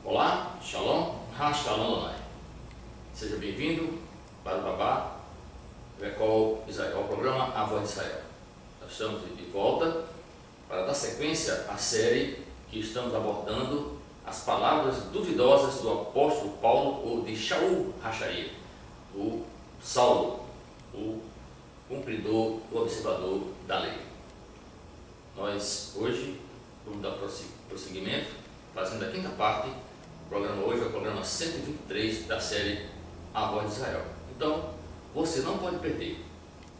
Olá, Shalom, Shalom Lonai. Seja bem-vindo para o Babá, Recall Israel, o programa A Voz de Israel. Nós estamos de volta para dar sequência à série que estamos abordando as palavras duvidosas do apóstolo Paulo, ou de Shaul Hacharia, o Saulo, o cumpridor, o observador da lei. Nós hoje vamos dar prosseguimento, fazendo a quinta parte. O programa hoje é o programa 123 da série A Voz de Israel. Então, você não pode perder.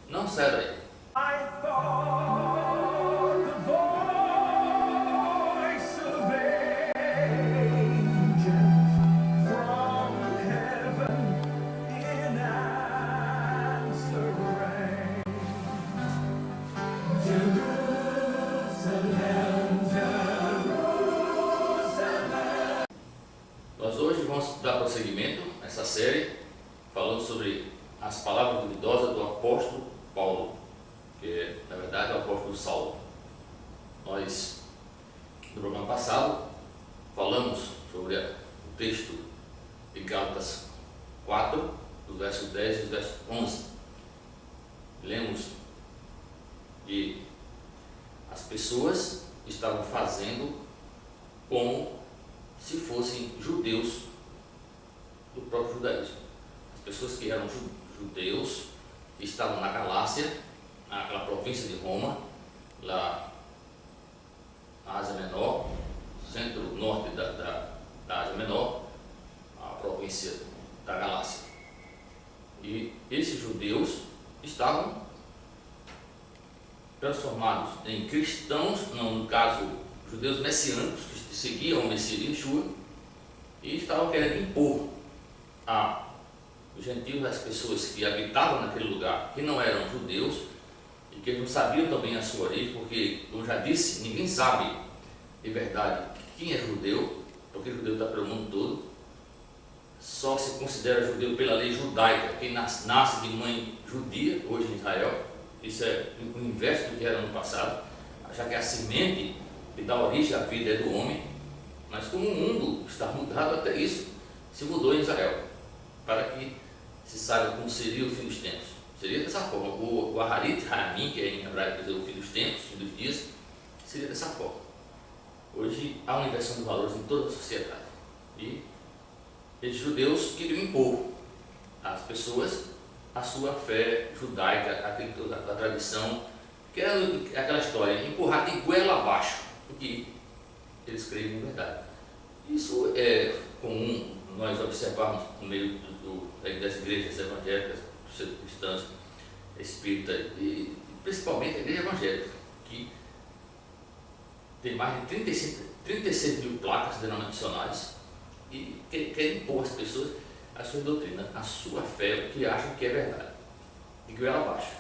Não saia daí. Nós hoje vamos dar prosseguimento a essa série, falando sobre as palavras duvidosas do apóstolo Paulo, que é, na verdade, o apóstolo Saulo. Nós, no programa passado, falamos sobre o texto de Gálatas 4, dos versos 10 e dos versos 11. Lemos que as pessoas estavam fazendo como se fossem judeus do próprio judaísmo. As pessoas que eram judeus, que estavam na Galácia, naquela província de Roma, lá na Ásia Menor, centro-norte da Ásia Menor, a província da Galácia. E esses judeus estavam transformados em cristãos, não, no caso, judeus messiânicos, que seguiam o Messias de Yeshua, e estavam querendo impor os gentios, as pessoas que habitavam naquele lugar, que não eram judeus, e que não sabiam também a sua origem, porque, como já disse, ninguém sabe de verdade quem é judeu, porque judeu está pelo mundo todo. Só se considera judeu pela lei judaica quem nasce de mãe judia, hoje em Israel. Isso é o inverso do que era no passado, já que a semente que dá origem à vida é do homem. Mas como o mundo está mudado, até isso se mudou em Israel, para que se saiba como seria o fim dos tempos. Seria dessa forma. O Aharit Haramim, que é em hebraico dizer o fim dos tempos, fim dos dias, seria dessa forma. Hoje há uma inversão de valores em toda a sociedade. E esses judeus queriam impor às pessoas a sua fé judaica, a tradição, que era aquela história, empurrar de goela abaixo o que eles creem em verdade. Isso é comum nós observarmos no meio das igrejas evangélicas, cristãs, espíritas, e principalmente a igreja evangélica, que tem mais de 36 mil placas denominacionais e querem impor às pessoas a sua doutrina, a sua fé, o que acham que é verdade, de goela abaixo,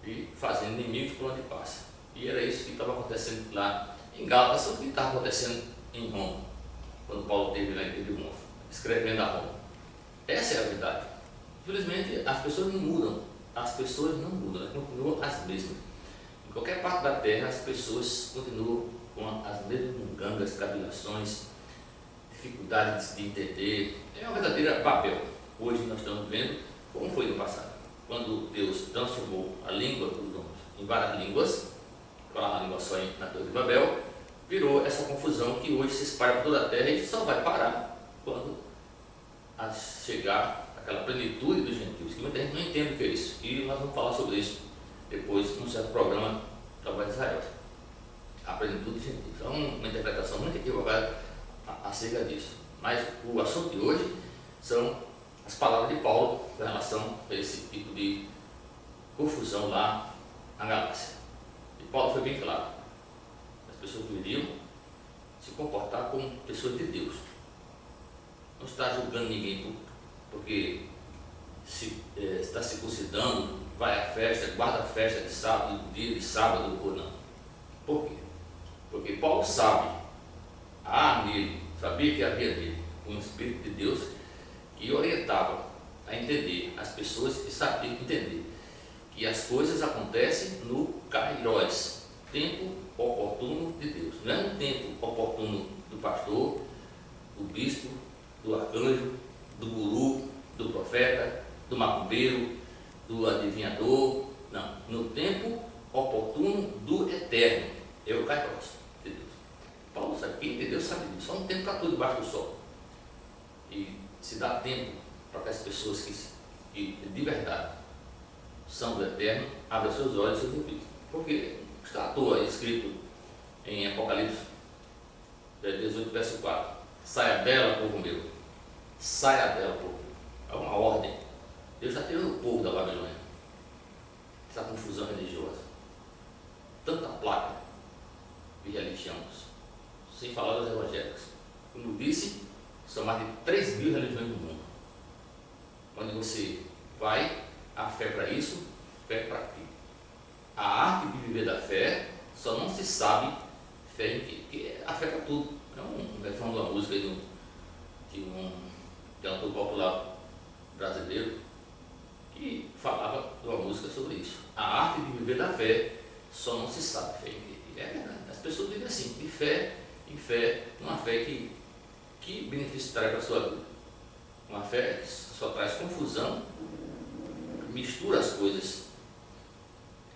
e fazendo inimigos por onde passa. E era isso que estava acontecendo lá em Gálatas, o que estava acontecendo em Roma, quando Paulo esteve na igreja de Roma, escrevendo a Roma. Essa é a verdade. Infelizmente, as pessoas não mudam, elas continuam as mesmas. Em qualquer parte da terra, as pessoas continuam com as mesmas mungangas, cavilações, dificuldades de entender. É uma verdadeira Babel. Hoje nós estamos vendo como foi no passado, quando Deus transformou a língua dos homens em várias línguas, falar uma língua só na Torre de Babel, virou essa confusão que hoje se espalha por toda a terra e só vai parar quando chegar aquela plenitude dos gentios, que muita gente não entende o que é isso. E nós vamos falar sobre isso depois num certo programa da Voz de Israel. A plenitude dos gentios. É uma interpretação muito equivocada acerca disso. Mas o assunto de hoje são as palavras de Paulo em relação a esse tipo de confusão lá na Galácia. E Paulo foi bem claro. As pessoas deveriam se comportar como pessoas de Deus. Não está julgando ninguém porque está se considerando, vai à festa, guarda a festa de sábado, dia de sábado ou não. Por quê? Porque Paulo sabia que havia nele um Espírito de Deus que orientava a entender as pessoas que sabiam entender que as coisas acontecem no Kairos, tempo oportuno de Deus. Não é um tempo oportuno do pastor, bispo, do arcanjo, do guru, do profeta, do macumbeiro, do adivinhador. Não, no tempo oportuno do eterno. É o Kairos de Deus. Paulo sabe, quem entendeu sabe disso. Só um tempo para tudo debaixo do sol. E se dá tempo para que as pessoas que de verdade são do eterno abram seus olhos e seus ouvidos. Porque está à toa escrito em Apocalipse 18, verso 4. Saia dela, povo meu. Saia dela, povo meu. É uma ordem. Deus já tirou o povo da Babilônia. Essa confusão religiosa. Tanta placa de religião. Sem falar das evangélicas. Como disse, são mais de 3 mil religiões no mundo. Quando você vai, a fé para isso, fé para aquilo. A arte de viver da fé só não se sabe fé em quê? Porque a fé para tudo. É um refrão de uma música de um cantor popular brasileiro que falava de uma música sobre isso. A arte de viver da fé só não se sabe fé em quê? E é verdade. As pessoas vivem assim, de fé em fé, uma fé que benefício traz para a sua vida. Uma fé que só traz confusão, mistura as coisas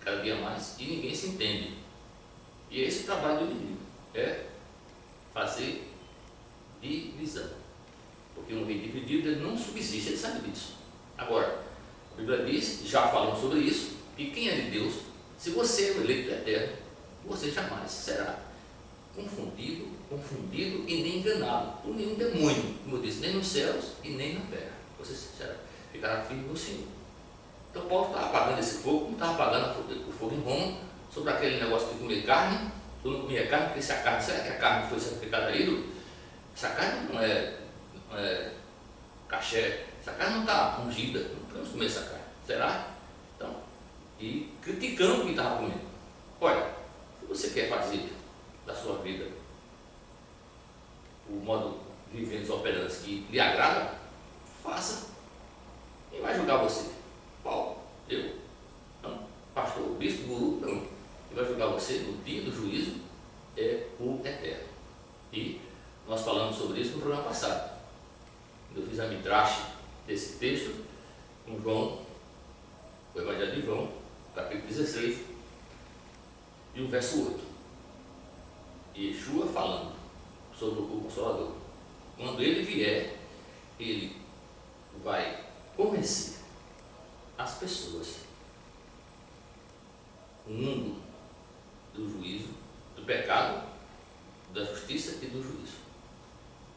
cada dia mais e ninguém se entende. E esse é o trabalho do inimigo, é fazer divisão. Porque um rei dividido ele não subsiste, ele sabe disso. Agora, a Bíblia diz, já falamos sobre isso, que quem é de Deus, se você é o eleito eterno, você jamais será confundido e nem enganado por nenhum demônio, como eu disse, nem nos céus e nem na terra. Você ficará firme no Senhor. Então Paulo está apagando esse fogo, como estava apagando o fogo em Roma, sobre aquele negócio de comer carne. Tu não comia carne, porque se a carne, será que a carne foi sacrificada a ídolo? Essa carne não é caché, essa carne não está ungida, não podemos comer essa carne. Será? Então, e criticando o que estava comendo. Olha, se você quer fazer da sua vida o modo vivendo operantes que lhe agrada, faça. Quem vai julgar você? Paulo? Eu? Não. Pastor, bispo, guru? Não. Quem vai julgar você no dia do juízo é o Eterno. E nós falamos sobre isso no programa passado. Eu fiz a midrash desse texto com João, o Evangelho de João, capítulo 16, e o verso 8. Yeshua falando sobre o Consolador. Quando ele vier, ele vai convencer as pessoas, o mundo, do juízo, do pecado, da justiça e do juízo.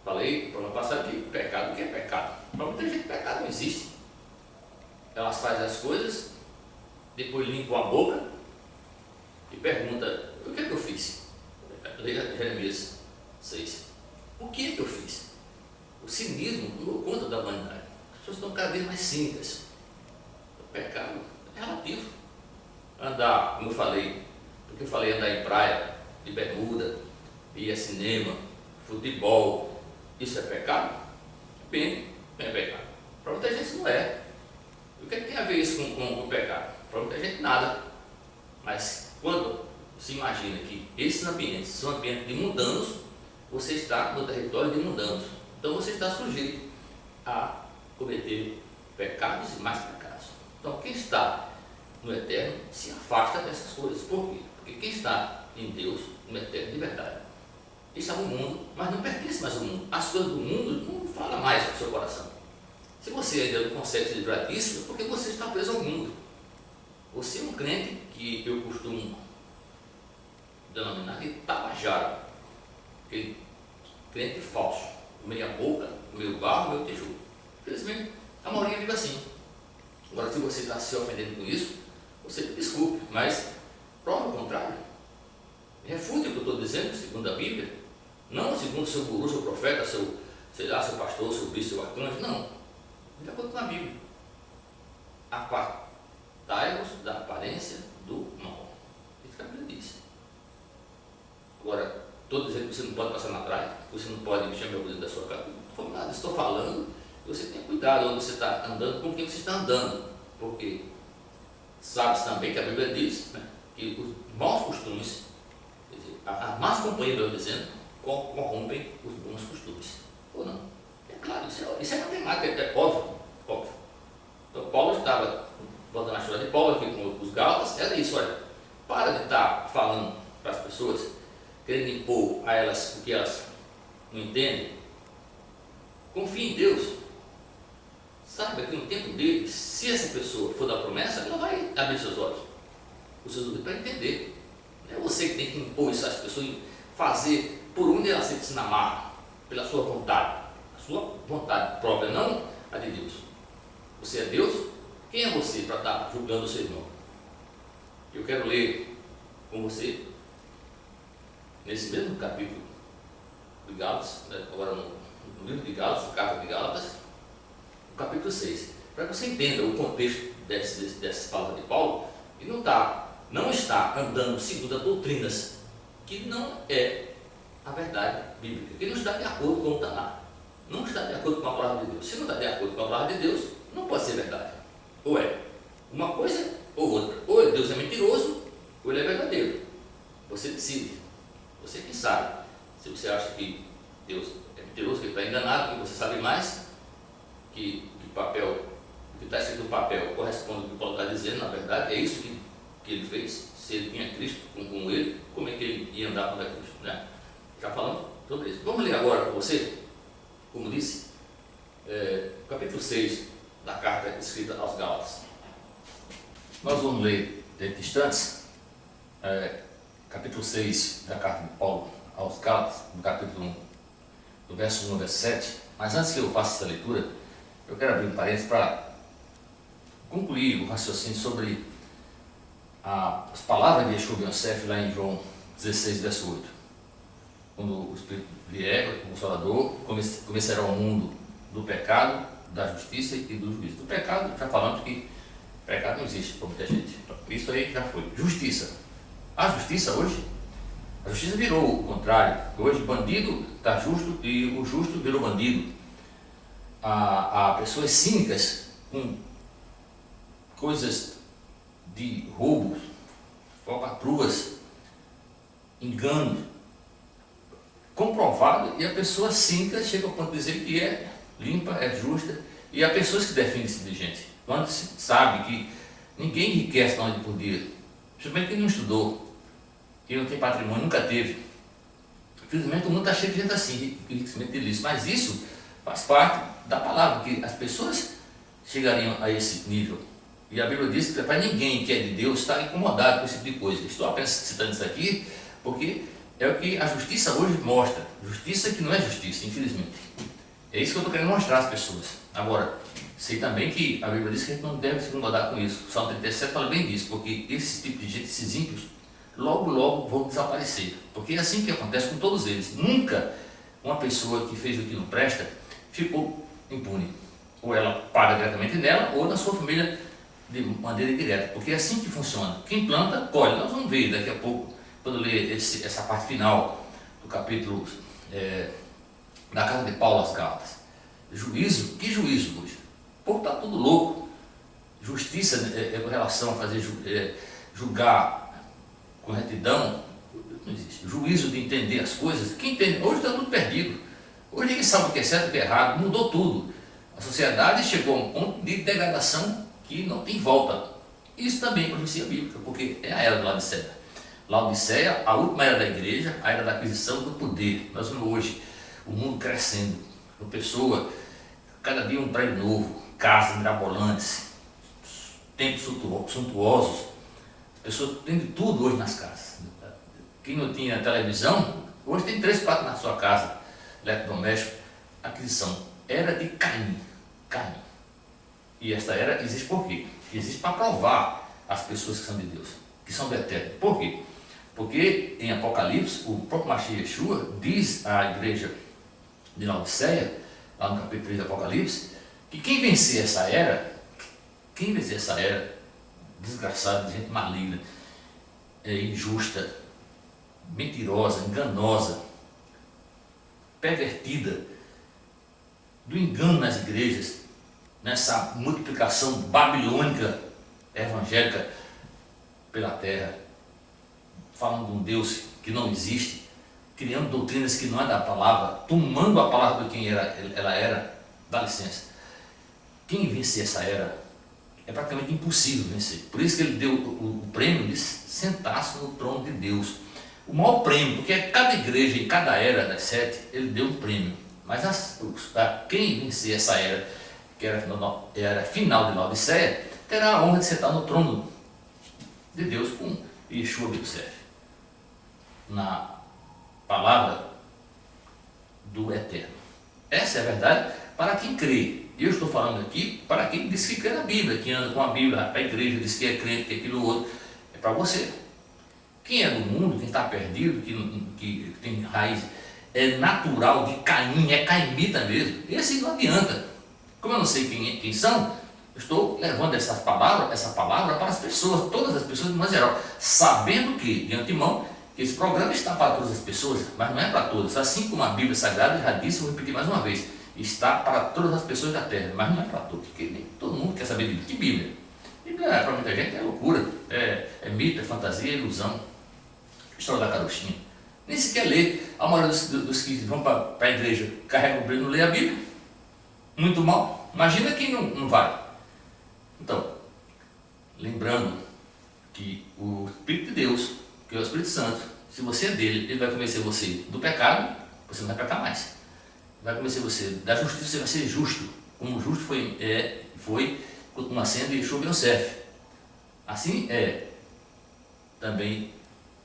Falei no programa passado que pecado, o que é pecado? Para muita gente, pecado não existe. Elas fazem as coisas, depois limpam a boca e perguntam: o que é que eu fiz? Leia Jeremias 6. O que é que eu fiz? O cinismo tomou conta da humanidade. As pessoas estão cada vez mais cínicas. O pecado é relativo. Andar, como eu falei, porque eu falei andar em praia, de bermuda, ir a cinema, futebol, isso é pecado? Bem, não é pecado. Para muita gente não é. E o que é que tem a ver isso com o pecado? Para muita gente nada. Mas quando se imagina que esses ambientes são ambientes de mundanos, você está no território de mundanos. Então você está sujeito a cometer pecados e mais pecados. Então quem está no eterno se afasta dessas coisas. Por quê? Porque quem está em Deus, no eterno de verdade, está no mundo, mas não pertence mais ao mundo. As coisas do mundo não falam mais no seu coração. Se você ainda não consegue se livrar disso, é porque você está preso ao mundo. Você é um crente que eu costumo denominar de tabajara, aquele crente falso, meia boca, meio barro, meio tijolo. Infelizmente, a maioria vive assim. Agora, se você está se ofendendo com isso, você me desculpe, mas prova o contrário. Refute o que eu estou dizendo, segundo a Bíblia, não segundo seu guru, seu profeta, seu pastor, seu bispo, seu arcanjo, não. De acordo com a Bíblia. Apartai-vos da aparência do mal. Isso que a Bíblia diz. Agora, estou dizendo que você não pode passar na praia, que você não pode mexer meu dedo da sua casa. Não estou falando nada, estou falando que você tem cuidado onde você está andando, com quem você está andando. Porque sabe-se também que a Bíblia diz, né, que os maus costumes, quer dizer, as más companhias, eu dizendo, corrompem os bons costumes. Ou não? matemática é óbvio, óbvio. Então Paulo estava botando a história de Paulo aqui com os Gálatas, era isso, olha, para de estar falando para as pessoas, querendo impor a elas o que elas não entendem. Confie em Deus. Saiba que no tempo dele, se essa pessoa for da promessa, ela vai abrir seus olhos, os seus ouvidos, para entender. Não é você que tem que impor isso às pessoas e fazer por onde elas se na marra, pela sua vontade. A sua vontade própria, não a de Deus. Você é Deus? Quem é você para estar julgando o seu irmão? Eu quero ler com você, nesse mesmo capítulo de Gálatas, agora no livro de Gálatas, a carta de Gálatas, no capítulo 6, para que você entenda o contexto dessas palavras de Paulo, e não está andando segundo as doutrinas, que não é a verdade bíblica, que não está de acordo com o que está lá. Não está de acordo com a palavra de Deus. Se não está de acordo com a palavra de Deus, não pode ser verdade. Ou é uma coisa ou outra. Ou Deus é mentiroso, ou ele é verdadeiro. Você decide. Você que sabe. Se você acha que Deus é mentiroso, que ele está enganado, que você sabe mais, que o que está escrito no papel corresponde ao que Paulo está dizendo, na verdade, é isso que ele fez. Se ele tinha Cristo com ele, como é que ele ia andar contra Cristo, né? Já falamos sobre isso. Vamos ler agora para você, como disse, capítulo 6 da carta escrita aos Gálatas. Nós vamos ler dentro de instantes, capítulo 6 da carta de Paulo aos Gálatas, no capítulo 1, do verso 1 ao verso 7. Mas antes que eu faça essa leitura, eu quero abrir um parênteses para concluir o raciocínio sobre as palavras de Yeshua Ben Yosef lá em João 16, verso 8. Quando o Espírito vier, o Consolador, convencerá o mundo do pecado, da justiça e do juízo. Do pecado, já falamos que pecado não existe para muita gente. Isso aí já foi. Justiça. A justiça hoje, a justiça virou o contrário. Hoje, bandido está justo e o justo virou bandido. Há pessoas cínicas com coisas de roubo, falcatruas, engano, comprovado, e a pessoa cínica chega ao ponto de dizer que é limpa, é justa, e há pessoas que defendem esse tipo de gente. Quando se sabe que ninguém enriquece da noite por dia, principalmente quem não estudou, quem não tem patrimônio, nunca teve. Infelizmente o mundo está cheio de gente assim, enriquecimento ilícito, mas isso faz parte da palavra, que as pessoas chegariam a esse nível. E a Bíblia diz que para ninguém que é de Deus está incomodado com esse tipo de coisa. Estou apenas citando isso aqui porque é o que a justiça hoje mostra. Justiça que não é justiça, infelizmente. É isso que eu estou querendo mostrar às pessoas. Agora, sei também que a Bíblia diz que a gente não deve se incomodar com isso. O Salmo 37 fala bem disso, porque esse tipo de gente, esses ímpios, logo, logo vão desaparecer. Porque é assim que acontece com todos eles. Nunca uma pessoa que fez o que não presta ficou impune. Ou ela paga diretamente nela, ou na sua família de maneira direta. Porque é assim que funciona. Quem planta, colhe. Nós vamos ver daqui a pouco, quando ler essa parte final do capítulo da carta de Paulo às Gálatas. Juízo? Que juízo hoje? O povo está tudo louco. Justiça com relação a fazer julgar com retidão, não existe. Juízo de entender as coisas, quem entende? Hoje está tudo perdido. Hoje ninguém sabe o que é certo e o que é errado, mudou tudo. A sociedade chegou a um ponto de degradação que não tem volta. Isso também é profecia bíblica, porque é a era do Laodiceia. Laodiceia, a última era da igreja, a era da aquisição do poder. Nós vemos hoje o mundo crescendo, uma pessoa, cada dia um prédio novo, casas mirabolantes, templos suntuosos, as pessoas têm de tudo hoje nas casas. Quem não tinha televisão, hoje tem 3, 4 na sua casa, eletrodoméstico. Aquisição, era de Caim. E esta era existe por quê? Existe para provar as pessoas que são de Deus, que são do Eterno. Por quê? Porque em Apocalipse, o próprio Mashiach Yeshua diz à igreja de Laodiceia, lá no capítulo 3 de Apocalipse, que quem vencer essa era, desgraçada, de gente maligna, injusta, mentirosa, enganosa, pervertida, do engano nas igrejas, nessa multiplicação babilônica evangélica pela terra, falando de um Deus que não existe, criando doutrinas que não é da palavra, tomando a palavra de quem ela era, dá licença. quem vencer essa era é praticamente impossível vencer. Por isso que ele deu o prêmio de sentar-se no trono de Deus. O maior prêmio, porque cada igreja, em cada era das 7, ele deu um prêmio. Mas quem vencer essa era, que era final de Laodiceia, terá a honra de sentar no trono de Deus com Yeshua Bitsef, na palavra do Eterno. Essa é a verdade para quem crê. Eu estou falando aqui para quem diz que crê na Bíblia, que anda com a Bíblia, para a igreja, diz que é crente, que é aquilo outro. É para você. Quem é do mundo, quem está perdido, que tem raiz, é natural de Caim, é caimita mesmo. Esse não adianta. Como eu não sei quem são, eu estou levando essa palavra para as pessoas, todas as pessoas de modo geral, sabendo que, de antemão, que esse programa está para todas as pessoas, mas não é para todas. Assim como a Bíblia Sagrada já disse, vou repetir mais uma vez, está para todas as pessoas da terra, mas não é para todos, porque nem todo mundo quer saber de que Bíblia. Bíblia para muita gente é loucura, é mito, é fantasia, é ilusão. História da carochinha. Nem sequer lê. A maioria dos que vão para a igreja carregam o Bíblia, não lê a Bíblia. Muito mal. Imagina quem não vai. Então, lembrando que o Espírito de Deus, que é o Espírito Santo, se você é dele, ele vai convencer você do pecado, você não vai pecar mais. Vai convencer você da justiça, você vai ser justo, como o justo foi continua sendo Yeshua Ben Yosef. Assim é também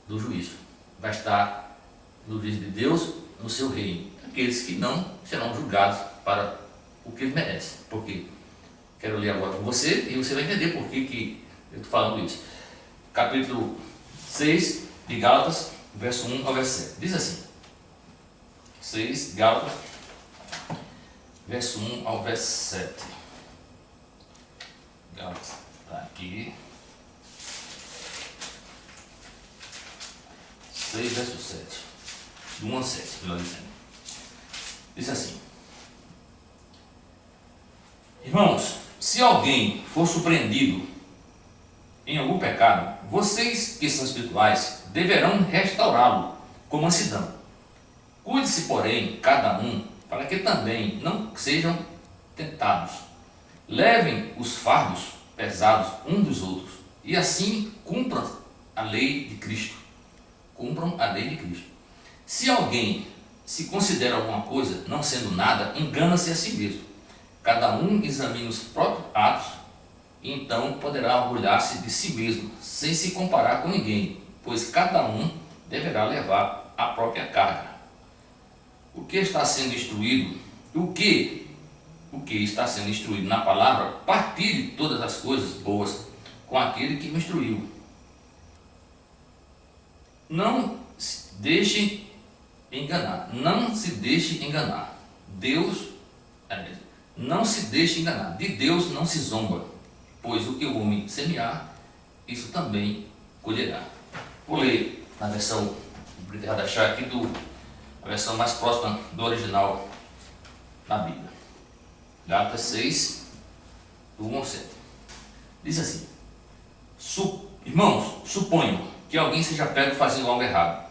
do juízo. Vai estar no juízo de Deus, no seu reino. Aqueles que não serão julgados para o que eles merecem. Por quê? Quero ler agora com você e você vai entender por que eu estou falando isso. Capítulo 6 de Gálatas, verso 1 ao verso 7. Diz assim: 6 Gálatas, verso 1 ao verso 7. Gálatas, está aqui. 6, verso 7. Do 1 ao 7, melhor dizendo. Diz assim: Irmãos, se alguém for surpreendido em algum pecado, vocês que são espirituais deverão restaurá-lo com mansidão. Cuide-se, porém, cada um, para que também não sejam tentados. Levem os fardos pesados uns dos outros e assim cumpram a lei de Cristo. Cumpram a lei de Cristo. Se alguém se considera alguma coisa, não sendo nada, engana-se a si mesmo. Cada um examine os próprios atos, e então poderá orgulhar-se de si mesmo, sem se comparar com ninguém, pois cada um deverá levar a própria carga. O que está sendo instruído, o que está sendo instruído na palavra, partilhe todas as coisas boas com aquele que o instruiu. Não se deixe enganar. Não se deixe enganar. Não se deixe enganar. De Deus não se zomba, pois o que o homem semear, isso também colherá. Vou ler na versão Hadashah aqui, a versão mais próxima do original na Bíblia. Gálatas 6, do 1 ao 7. Diz assim: Irmãos, suponham que alguém seja pego fazendo algo errado.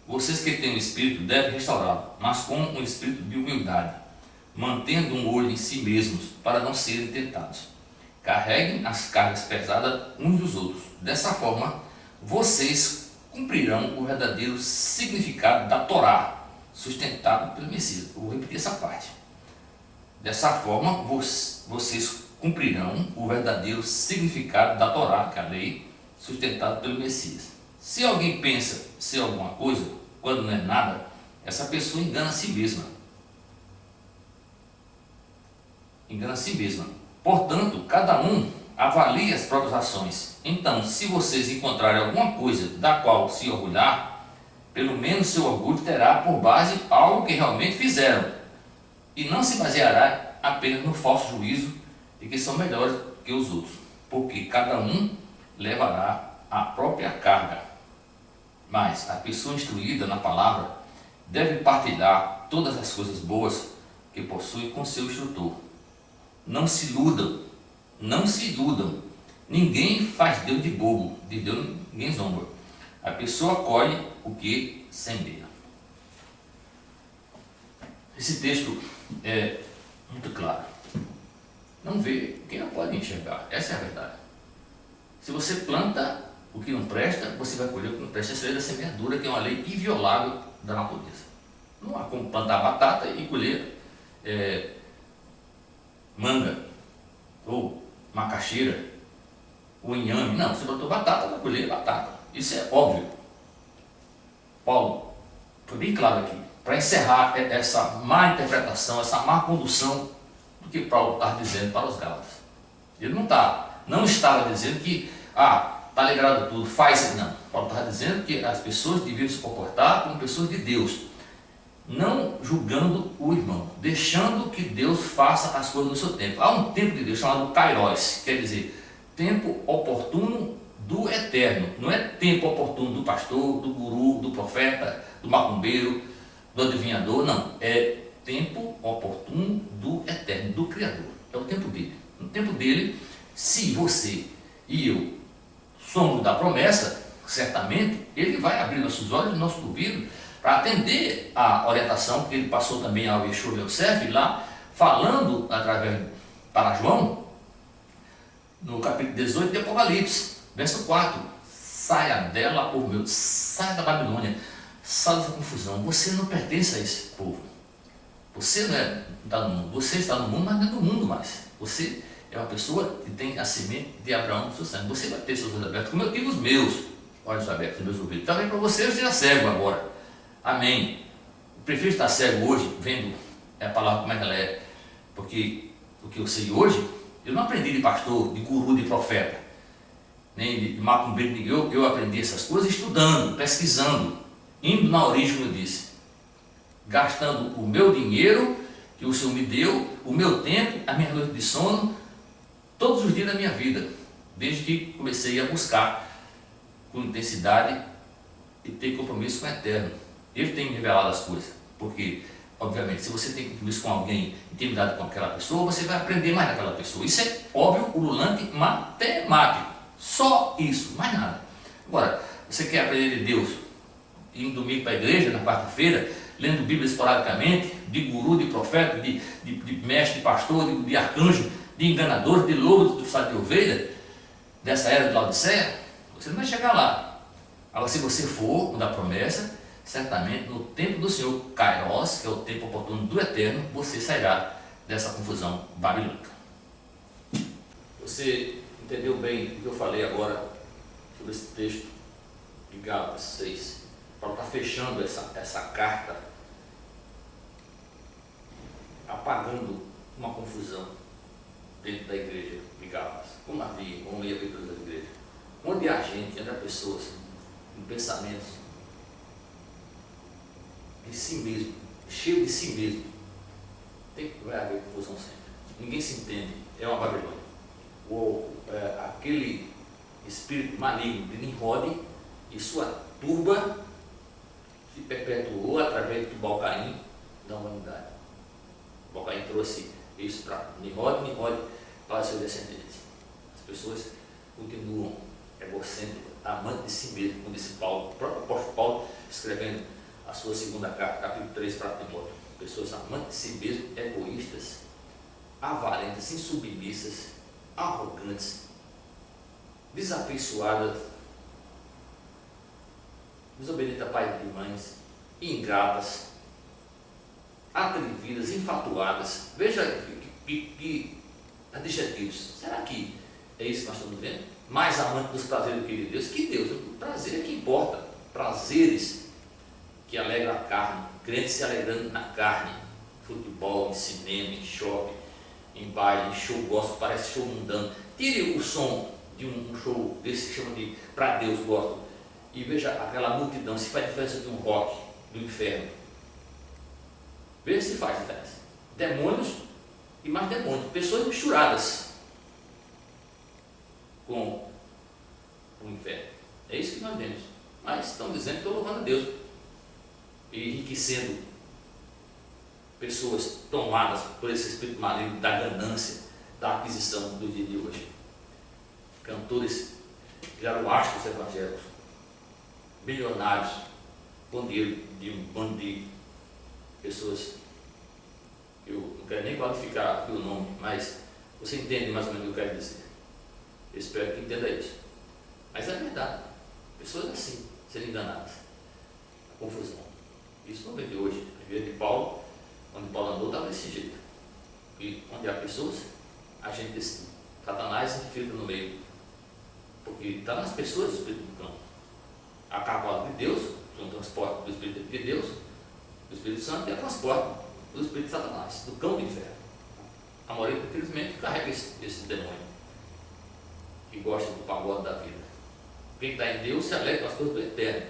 Vocês que têm o Espírito devem restaurá-lo, mas com um espírito de humildade, mantendo um olho em si mesmos, para não serem tentados. Carreguem as cargas pesadas uns dos outros. Dessa forma, vocês cumprirão o verdadeiro significado da Torá, sustentado pelo Messias. Eu vou repetir essa parte. Dessa forma, vocês cumprirão o verdadeiro significado da Torá, que é a lei, sustentado pelo Messias. Se alguém pensa ser alguma coisa, quando não é nada, essa pessoa engana a si mesma. Engana a si mesma. Portanto, cada um avalie as próprias ações. Então, se vocês encontrarem alguma coisa da qual se orgulhar, pelo menos seu orgulho terá por base algo que realmente fizeram, e não se baseará apenas no falso juízo de que são melhores que os outros, porque cada um levará a própria carga. Mas a pessoa instruída na palavra deve partilhar todas as coisas boas que possui com seu instrutor. Não se iludam, não se iludam. Ninguém faz Deus de bobo, de Deus ninguém zomba. A pessoa colhe o que semeia. Esse texto é muito claro. não vê quem não pode enxergar. Essa é a verdade. Se você planta o que não presta, você vai colher o que não presta. Essa é a lei da semeadura, que é uma lei inviolável da natureza. Não há como plantar batata e colher manga, ou macaxeira, ou inhame. Não, você plantou batata, vai colher batata. Isso é óbvio. Paulo foi bem claro aqui, para encerrar essa má interpretação, essa má condução do que Paulo está dizendo para os Gálatas. Ele não estava dizendo que, está alegrado tudo, faz isso. Não. Paulo estava dizendo que as pessoas deviam se comportar como pessoas de Deus, não julgando o irmão, deixando que Deus faça as coisas no seu tempo. Há um tempo de Deus chamado Kairos, quer dizer, tempo oportuno do eterno. Não é tempo oportuno do pastor, do guru, do profeta, do macumbeiro, do adivinhador, não. É tempo oportuno do eterno, do Criador. É o tempo dele. No tempo dele, se você e eu somos da promessa, certamente ele vai abrir nossos olhos e nossos ouvidos para atender a orientação que ele passou também ao Yeshua Yosef, lá falando através para João, no capítulo 18 de Apocalipse, verso 4: saia dela, povo meu, saia da Babilônia, saia dessa confusão. Você não pertence a esse povo. Você não está no mundo, você está no mundo, mas não é do mundo mais. Você é uma pessoa que tem a semente de Abraão no seu sangue. Você vai ter seus olhos abertos, como eu tive os meus olhos abertos, os meus ouvidos. Talvez para você eu esteja cego agora. Amém. Eu prefiro estar cego hoje, vendo a palavra como é que ela é, porque o que eu sei hoje, eu não aprendi de pastor, de guru, de profeta, nem de macumbeiro. Eu aprendi essas coisas estudando, pesquisando, indo na origem, como eu disse, gastando o meu dinheiro que o Senhor me deu, o meu tempo, a minha noite de sono, todos os dias da minha vida, desde que comecei a buscar com intensidade e ter compromisso com o Eterno. Ele tem me revelado as coisas, porque, obviamente, se você tem compromisso com alguém, intimidade com aquela pessoa, você vai aprender mais daquela pessoa. Isso é óbvio, ululante, matemático. Só isso, mais nada. Agora, você quer aprender de Deus, indo domingo para a igreja, na quarta-feira, lendo Bíblia esporadicamente, de guru, de profeta, de mestre, de pastor, de arcanjo, de enganador, de lobo, de sado de ovelha, dessa era de Laodiceia, você não vai chegar lá. Agora, se você for, no da promessa, certamente no tempo do Senhor Kairos, que é o tempo oportuno do Eterno, você sairá dessa confusão babilônica. Você entendeu bem o que eu falei agora sobre esse texto de Gálatas 6? Paulo está fechando essa carta, apagando uma confusão dentro da igreja de Gálatas, como havia, como ia ver todas as igrejas, onde há gente, onde há pessoas com pensamentos de si mesmo, cheio de si mesmo, vai haver confusão sempre. Ninguém se entende, é uma Babilônia. Aquele espírito maligno de Nimrod e sua turba se perpetuou através do Tubal-Caim da humanidade. O Tubal-Caim trouxe isso para Nimrod para seus descendentes. As pessoas continuam egocêntricas, amantes de si mesmo, como disse Paulo, o próprio apóstolo Paulo, escrevendo a sua segunda carta, capítulo 3 para Timóteo. Pessoas amantes de si mesmo, egoístas, avarentas, insubmissas, arrogantes, desafeiçoadas, desobedientes a pais e mães, ingratas, atrevidas, enfatuadas. Veja que adjetivos. Será que é isso que nós estamos vendo? Mais amante dos prazeres do que de Deus? Que Deus? O prazer é que importa. Prazeres que alegram a carne. Crentes se alegrando na carne. Futebol, em cinema, em shopping, em baile, em show gospel, parece show mundano. Tire o som de um show desse que chama de para Deus gospel e veja aquela multidão, se faz diferença de um rock do inferno. Veja se faz diferença. Demônios e mais demônios, pessoas misturadas com o inferno. É isso que nós vemos. Mas estão dizendo que estou louvando a Deus e enriquecendo pessoas tomadas por esse espírito maligno da ganância, da aquisição do dia de hoje. Cantores viraram astros evangélicos, milionários, com dinheiro de um bando de pessoas, eu não quero nem qualificar aqui o nome, mas Você entende mais ou menos o que eu quero dizer? Eu espero que entenda isso. Mas é verdade. Pessoas assim, serem enganadas. A confusão. Isso não vem de hoje. A vida de Paulo, onde Paulo andou, estava desse jeito. E onde há pessoas, a gente decide. Satanás infiltra no meio. Porque está nas pessoas o Espírito do cão. A cavalo de Deus, o transporte do Espírito de Deus, do Espírito Santo, e a transporte do Espírito de Satanás, do cão do inferno. A maioria, infelizmente, carrega esse demônio que gosta do pagode da vida. Quem está em Deus se alegra com as coisas do eterno.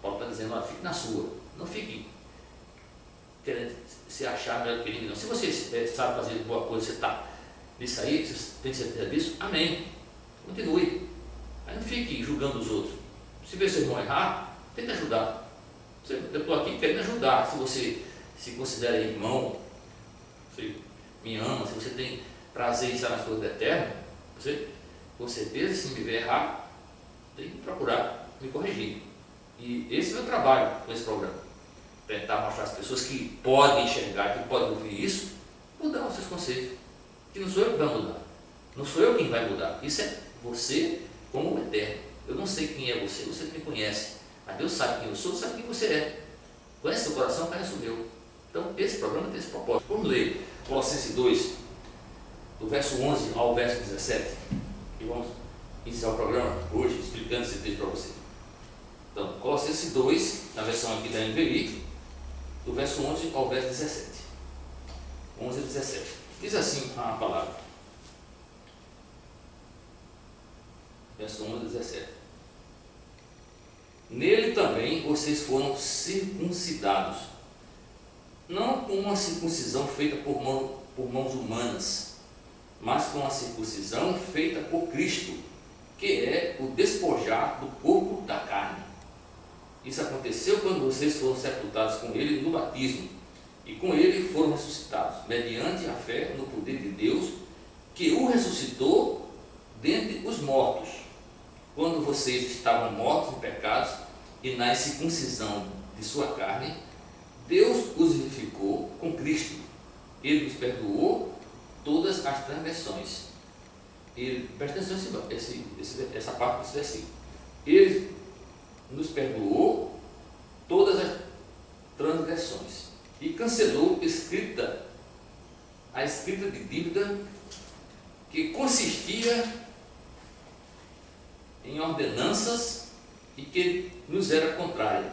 Paulo está dizendo, olha, fique na sua. Não fique querendo se achar melhor que ninguém. Não. Se você sabe fazer boa coisa, você está nisso aí, você tem certeza disso, amém. Continue. Mas não fique julgando os outros. Se vê seu irmão errar, tente ajudar. Eu estou aqui querendo ajudar. Se você se considera irmão, você me ama, se você tem prazer em estar nas coisas do eterno, você, com certeza, se me ver errar, tem que procurar me corrigir. E esse é o meu trabalho com esse programa. Tentar mostrar às pessoas que podem enxergar, que podem ouvir isso, mudar os seus conceitos. Que não sou eu que vai mudar. Não sou eu quem vai mudar. Isso é você como o eterno. Eu não sei quem é você, você me conhece. Mas Deus sabe quem eu sou, sabe quem você é. Conhece seu coração, conhece o meu. Então, esse programa tem esse propósito. Vamos ler Colossenses 2, do verso 11 ao verso 17. E vamos iniciar o programa hoje explicando esse texto para você. Então, Colossenses 2, na versão aqui da NVI, do verso 11 ao verso 17. 11 e 17. Diz assim a palavra. Verso 11 e 17. Nele também vocês foram circuncidados, não com uma circuncisão feita por mãos humanas, mas com a circuncisão feita por Cristo, que é o despojar do corpo da carne. Isso aconteceu quando vocês foram sepultados com Ele no batismo, e com Ele foram ressuscitados, mediante a fé no poder de Deus, que o ressuscitou dentre os mortos, quando vocês estavam mortos em pecados e na incircuncisão de sua carne. Deus os vivificou com Cristo. Ele nos perdoou todas as transgressões. Presta atenção essa parte desse versículo. Ele nos perdoou todas as transgressões e cancelou a escrita de dívida que consistia em ordenanças e que nos era contrária.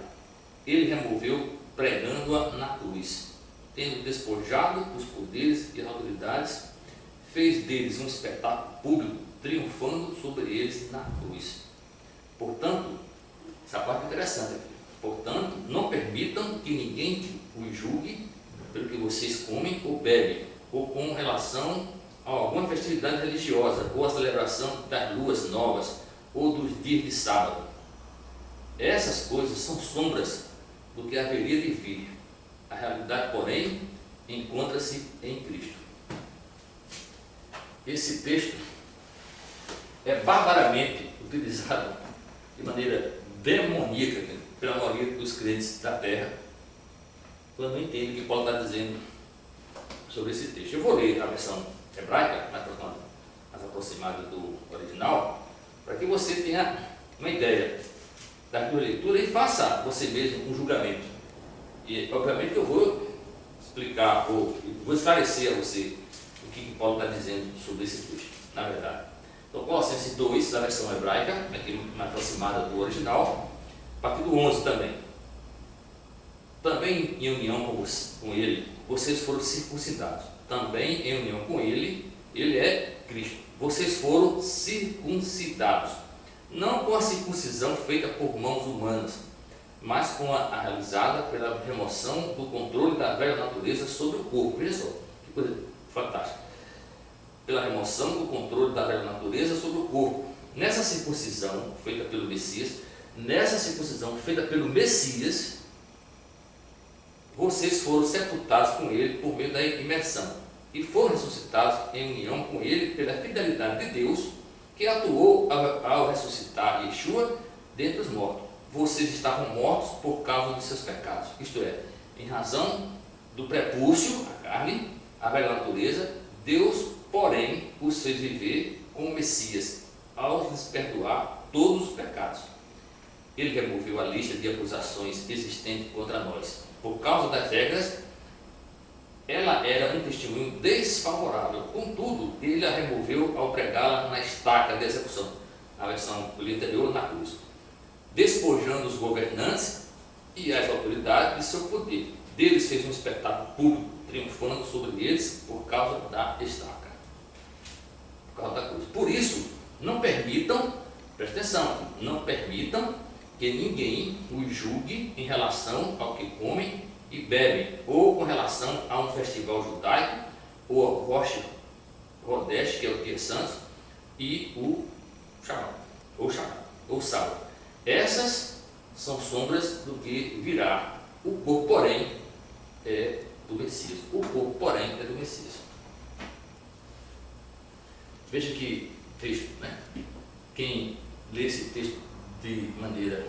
Ele removeu, pregando-a na cruz, tendo despojado os poderes e autoridades, fez deles um espetáculo público, triunfando sobre eles na cruz. Portanto, essa parte é interessante aqui. Portanto, não permitam que ninguém os julgue pelo que vocês comem ou bebem, ou com relação a alguma festividade religiosa, ou a celebração das luas novas, ou dos dias de sábado. Essas coisas são sombras do que haveria de vir. A realidade, porém, encontra-se em Cristo. Esse texto é barbaramente utilizado de maneira demoníaca pela maioria dos crentes da terra, quando não entendem o que Paulo está dizendo sobre esse texto. Eu vou ler a versão hebraica, mais aproximada do original, para que você tenha uma ideia da tua leitura e faça você mesmo um julgamento. E, obviamente, eu vou explicar, vou esclarecer a você o que Paulo está dizendo sobre esse texto, na verdade. Então, Colossenses 2, da versão hebraica, aqui mais aproximada do original, a partir do 11 também. Também em união com ele, vocês foram circuncidados. Também em união com ele, ele é Cristo. Vocês foram circuncidados, não com a circuncisão feita por mãos humanas, mas com a realizada pela remoção do controle da velha natureza sobre o corpo. Veja só, que coisa fantástica. Pela remoção do controle da velha natureza sobre o corpo. Nessa circuncisão feita pelo Messias, vocês foram sepultados com ele por meio da imersão e foram ressuscitados em união com ele pela fidelidade de Deus, que atuou ao ressuscitar Yeshua dentre os mortos. Vocês estavam mortos por causa de seus pecados, isto é, em razão do prepúcio, a carne, a velha natureza. Deus porém, os fez viver como Messias, ao lhes perdoar todos os pecados. Ele removeu a lista de acusações existente contra nós. Por causa das regras, ela era um testemunho desfavorável. Contudo, ele a removeu ao pregá-la na estaca de execução, na versão anterior, na cruz, despojando os governantes e as autoridades de seu poder. Deles fez um espetáculo público, triunfando sobre eles por causa da estaca, por causa da cruz. Por isso, não permitam, presta atenção, não permitam que ninguém os julgue em relação ao que comem e bebem, ou com relação a um festival judaico, ou ao Rosh Hodesh, que é o dia santo, e o Shabbat, ou sábado. Essas são sombras do que virá. O corpo, porém, é do Messias. O corpo, porém, é do Messias. Veja que texto, né? Quem lê esse texto de maneira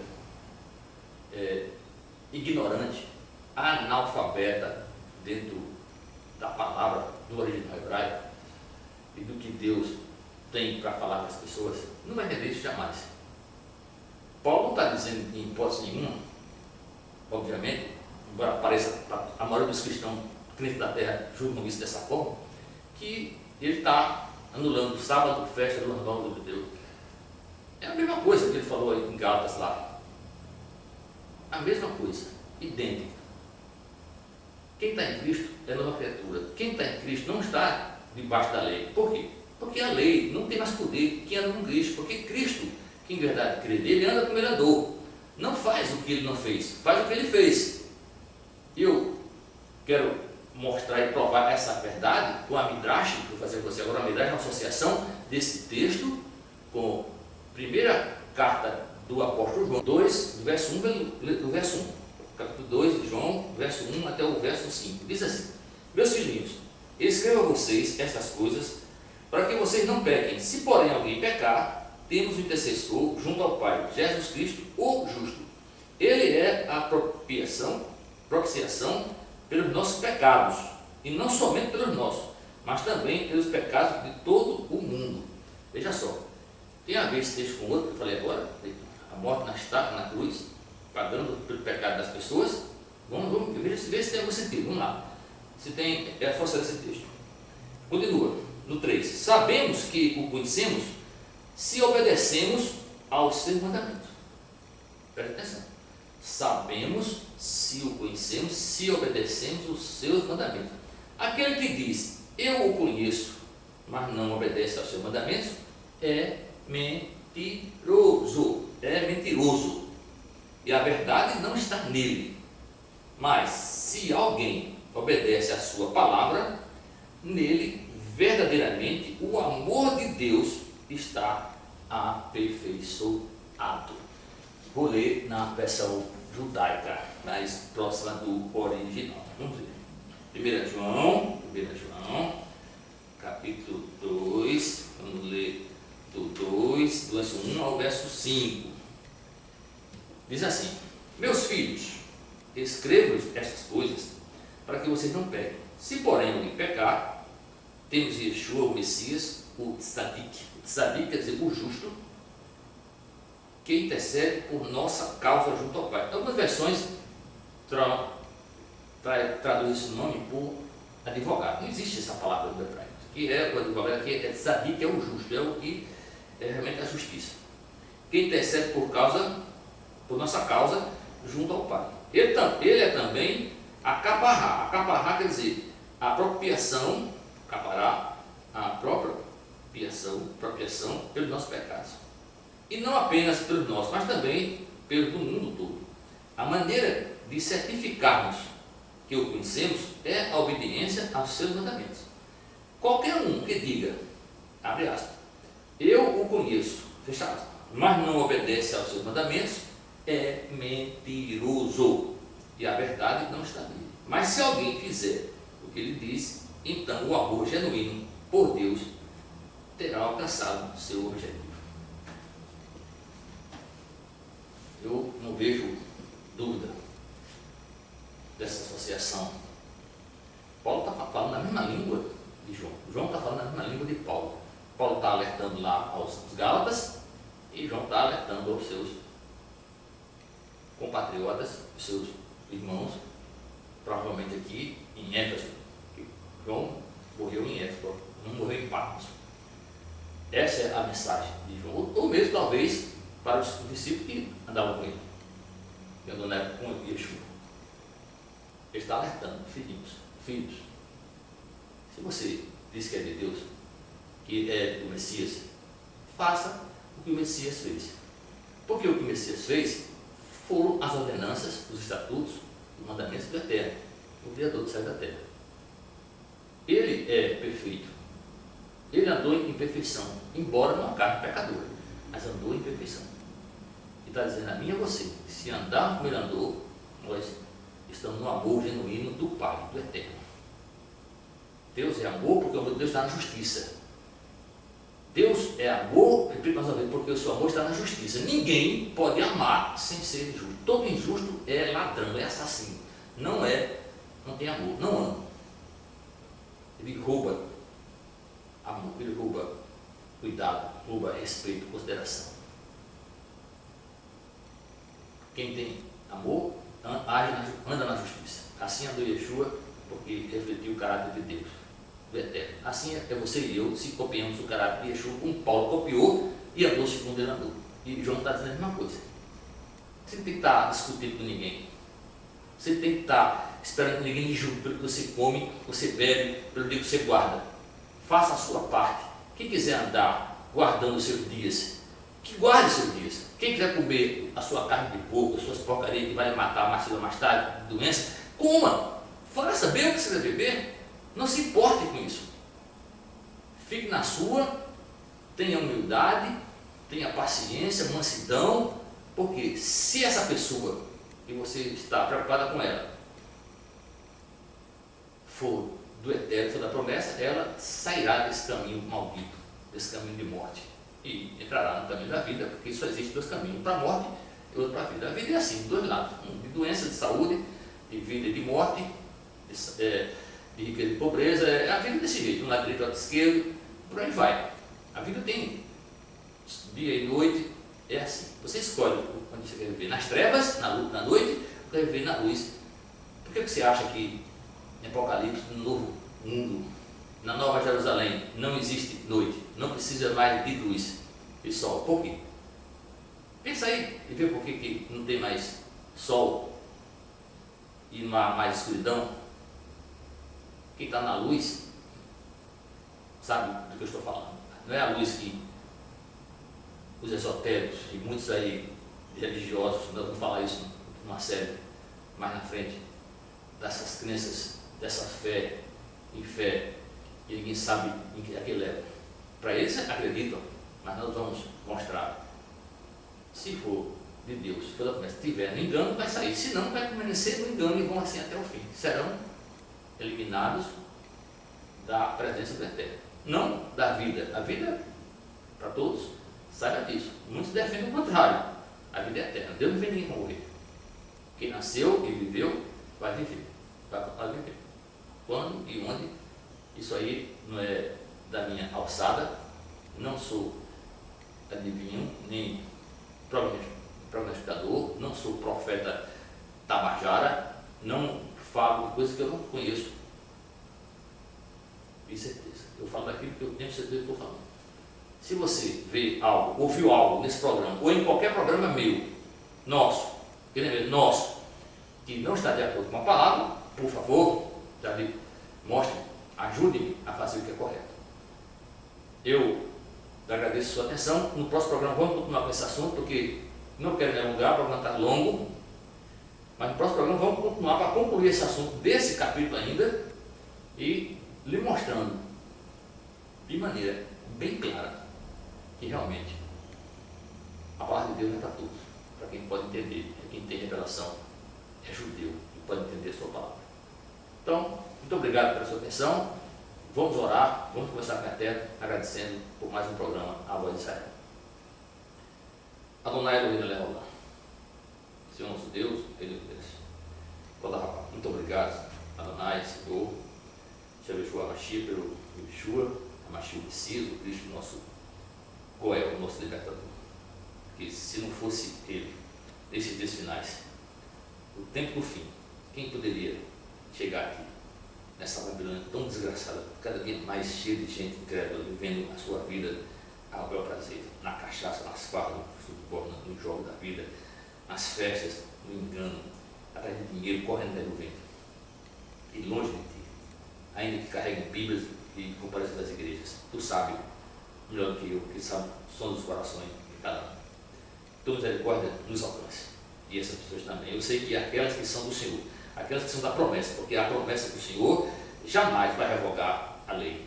ignorante, analfabeta dentro da palavra do original hebraico e do que Deus tem para falar com as pessoas, não vai entender isso jamais. Paulo não está dizendo em hipótese nenhuma, obviamente, embora pareça, a maioria dos cristãos crentes da terra julgam isso dessa forma, que ele está anulando o sábado, festa normal do judeu. É a mesma coisa que ele falou aí em Gálatas lá. A mesma coisa, idêntica. Quem está em Cristo é nova criatura. Quem está em Cristo não está debaixo da lei. Por quê? Porque a lei não tem mais poder que anda com Cristo. Porque Cristo, que em verdade crê nele, anda como ele andou. Não faz o que ele não fez, faz o que ele fez. Eu quero mostrar e provar essa verdade com a Midrash, que vou fazer com você agora. A Midrash é uma associação desse texto com a primeira carta do apóstolo João 2, do verso 1 do verso 1. Capítulo 2 de João, verso 1 até o verso 5. Diz assim: meus filhinhos, escrevo a vocês estas coisas para que vocês não pequem. Se porém alguém pecar, temos um intercessor junto ao Pai, Jesus Cristo, o justo. Ele é a propiciação pelos nossos pecados, e não somente pelos nossos, mas também pelos pecados de todo o mundo. Veja só, tem a ver esse texto com outro que eu falei agora, a morte na estaca, na cruz, pagando pelo pecado das pessoas. Vamos ver se tem algum sentido. Vamos lá. Se tem a força desse texto. Continua, no 3. Sabemos que o conhecemos se obedecemos aos seus mandamentos. Presta atenção. Sabemos se o conhecemos se obedecemos os seus mandamentos. Aquele que diz, eu o conheço, mas não obedece aos seus mandamentos, é mentiroso. É mentiroso. E a verdade não está nele. Mas se alguém obedece à sua palavra, nele verdadeiramente o amor de Deus está aperfeiçoado. Vou ler na versão judaica, mais próxima do original. Vamos ver. 1 João, capítulo 2, vamos ler do 2, do verso 1 ao verso 5. Diz assim: meus filhos, escrevo estas coisas para que vocês não pequem. Se porém alguém pecar, temos Yeshua, o Messias, o Tzadik. O Tzadik quer dizer o justo, que intercede por nossa causa junto ao Pai. Algumas versões traduzem esse nome por advogado. Não existe essa palavra no hebraico. Que é o advogado aqui, é Tzadik, que é o justo, é o que é realmente a justiça. Que intercede por nossa causa junto ao Pai. Ele é também a capará. A capará quer dizer a apropriação, capará, a própria apropriação pelos nossos pecados. E não apenas pelos nossos, mas também pelo do mundo todo. A maneira de certificarmos que o conhecemos é a obediência aos seus mandamentos. Qualquer um que diga, abre aspas, eu o conheço, fecha aspas, mas não obedece aos seus mandamentos, é mentiroso, e a verdade não está nele. Mas se alguém fizer o que ele diz, então o amor genuíno por Deus terá alcançado seu objetivo. Eu não vejo dúvida dessa associação. Paulo está falando na mesma língua de João. João está falando na língua de Paulo. Paulo está alertando lá aos Gálatas e João está alertando aos seus compatriotas, os seus irmãos, provavelmente aqui em Éfeso. João morreu em Éfeso, não morreu em Patmos. Essa é a mensagem de João, ou mesmo talvez para os discípulos que andavam com ele, que andou na época com Yeshua. Ele está alertando, filhos, se você diz que é de Deus, que é do Messias, faça o que o Messias fez. Porque o que o Messias fez foram as ordenanças, os estatutos, os mandamentos do Eterno, o Criador do céu e da terra. Ele é perfeito. Ele andou em perfeição, embora numa carne pecadora, mas andou em perfeição. E está dizendo a mim e a você, se andarmos como ele andou, nós estamos no amor genuíno do Pai, do Eterno. Deus é amor porque o amor de Deus está na justiça. Deus é amor, repito mais uma vez, porque o seu amor está na justiça. Ninguém pode amar sem ser injusto. Todo injusto é ladrão, é assassino. Não tem amor, não ama. Ele rouba amor, ele rouba cuidado, rouba respeito, consideração. Quem tem amor, anda na justiça. Assim andou Yeshua, porque refletiu o caráter de Deus, do Eterno. Assim é você e eu, se copiamos o caráter de Yeshua, como Paulo copiou e andou segundo ele andou. E João está dizendo a mesma coisa. Você não tem que estar discutindo com ninguém. Você tem que estar esperando que ninguém lhe julgue pelo que você come, você bebe, pelo que você guarda. Faça a sua parte. Quem quiser andar guardando os seus dias, que guarde os seus dias. Quem quiser comer a sua carne de porco, as suas porcarias que vai lhe matar mais tarde, doença, coma. Faça, beba o que você deve beber. Não se importe com isso. Fique na sua, tenha humildade, tenha paciência, mansidão, porque se essa pessoa que você está preocupada com ela for do Eterno, for da promessa, ela sairá desse caminho maldito, desse caminho de morte, e entrará no caminho da vida, porque só existe dois caminhos, um para a morte e outro para a vida. A vida é assim, dois lados, um de doença, de saúde, de vida e de morte, de riqueza e de pobreza. A vida é desse jeito, um lado direito, outro esquerdo, por aí vai. A vida tem dia e noite, é assim. Você escolhe onde você quer viver, nas trevas, na noite, ou quer viver na luz. Por que você acha que em Apocalipse, no novo mundo, na Nova Jerusalém, não existe noite, não precisa mais de luz e sol? Por quê? Pensa aí e vê por que não tem mais sol e não há mais escuridão. Quem está na luz sabe do que eu estou falando. Não é a luz que os esotéricos e muitos aí religiosos, nós vamos falar isso numa série mais na frente, dessas crenças, dessa fé em fé, que ninguém sabe em que é que leva. Para eles acreditam, mas nós vamos mostrar. Se for de Deus, se for da promessa, tiver no engano, vai sair. Se não, vai permanecer no engano e vão assim até o fim. Serão eliminados da presença do Eterno, não da vida. A vida para todos, saiba disso. Muitos defendem o contrário. A vida é eterna. Deus não vê ninguém morrer. Quem nasceu e viveu, vai viver. Vai viver. Quando e onde, isso aí não é da minha alçada. Não sou adivinho, nem prognosticador, não sou profeta tabajara, não falo de coisas que eu não conheço. Com certeza. Eu falo daquilo que eu tenho certeza que estou falando. Se você vê algo, ouviu algo nesse programa, ou em qualquer programa meu, nosso, que não está de acordo com a palavra, por favor, já lhe mostre, ajude-me a fazer o que é correto. Eu agradeço a sua atenção. No próximo programa vamos continuar com esse assunto, porque não quero me alongar, o programa está longo, mas no próximo programa vamos continuar para concluir esse assunto desse capítulo ainda e lhe mostrando de maneira bem clara que realmente a palavra de Deus não é para todos, para quem pode entender, quem tem revelação, é judeu e pode entender a sua palavra. Então, muito obrigado pela sua atenção. Vamos orar, vamos conversar com a Eterno, agradecendo por mais um programa, A Voz de Israel. Adonai Elohim Leolá, Senhor nosso Deus, Ele é Deus. Muito obrigado, Adonai, Senhor, Yeshua Mashiach, pelo Yeshua, Mashiach o Messias, o Cristo nosso, o nosso libertador. Que se não fosse ele, nesses dias finais, o tempo do fim, quem poderia chegar aqui, nessa Babilônia tão desgraçada, cada dia mais cheia de gente incrédula, vivendo a sua vida ao bel prazer, na cachaça, nas farras, no jogo da vida, nas festas, no engano, atrás de dinheiro, correndo atrás do vento, e longe de ti, ainda que carreguem Bíblias e comparecem das igrejas. Tu sabe, melhor do que eu, que sabe o som dos corações de cada um. Tua misericórdia nos alcance, e essas pessoas também. Eu sei que aquelas que são do Senhor, aquelas que são da promessa, porque a promessa do Senhor jamais vai revogar a lei.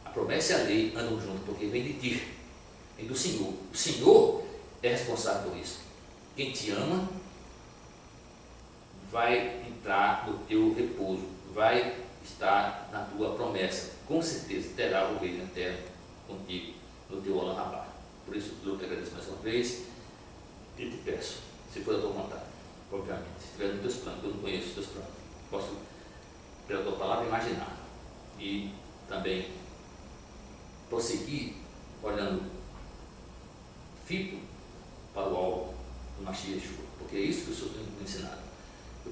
A promessa e a lei andam juntos, porque vem de ti, vem do Senhor. O Senhor é responsável por isso. Quem te ama vai entrar no teu repouso, vai estar na tua promessa. Com certeza terá o reino eterno contigo, no teu Olam Rabá. Por isso eu te agradeço mais uma vez e te peço, se for da tua vontade, obviamente, se estiver nos teus planos, eu não conheço os teus planos, posso, pela tua palavra, imaginar e também prosseguir olhando fito para o alvo do Mashiach Yeshua, porque é isso que o Senhor tem me ensinado.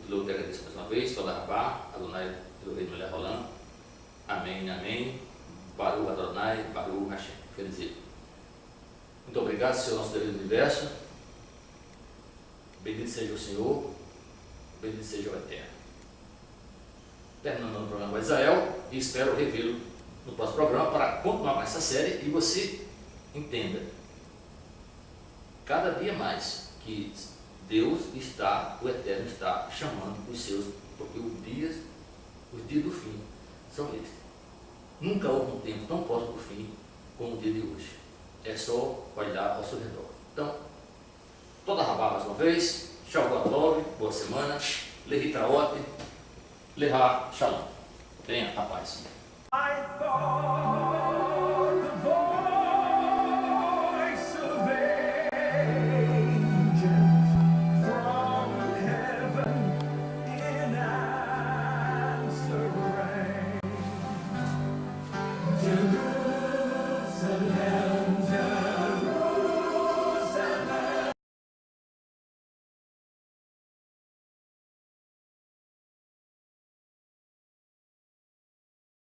Eu te agradeço mais uma vez, Olam Rabá, Adonai, Elohim Melech Haolam, amém, amém, Baruch Adonai, Baruch Hashem. Quer dizer, muito obrigado, Senhor nosso Deus do universo, bendito seja o Senhor, bendito seja o Eterno. Terminando o programa com Israel, e espero revê-lo no próximo programa para continuar com essa série e você entenda cada dia mais que Deus está, o Eterno está chamando os seus, porque os dias do fim são estes. Nunca houve um tempo tão próximo do fim como o dia de hoje. É só olhar ao seu redor. Então, toda rabá mais uma vez, Shavuot Tov, boa semana, Lehi Traot, Leha Shalom. Tenha a paz.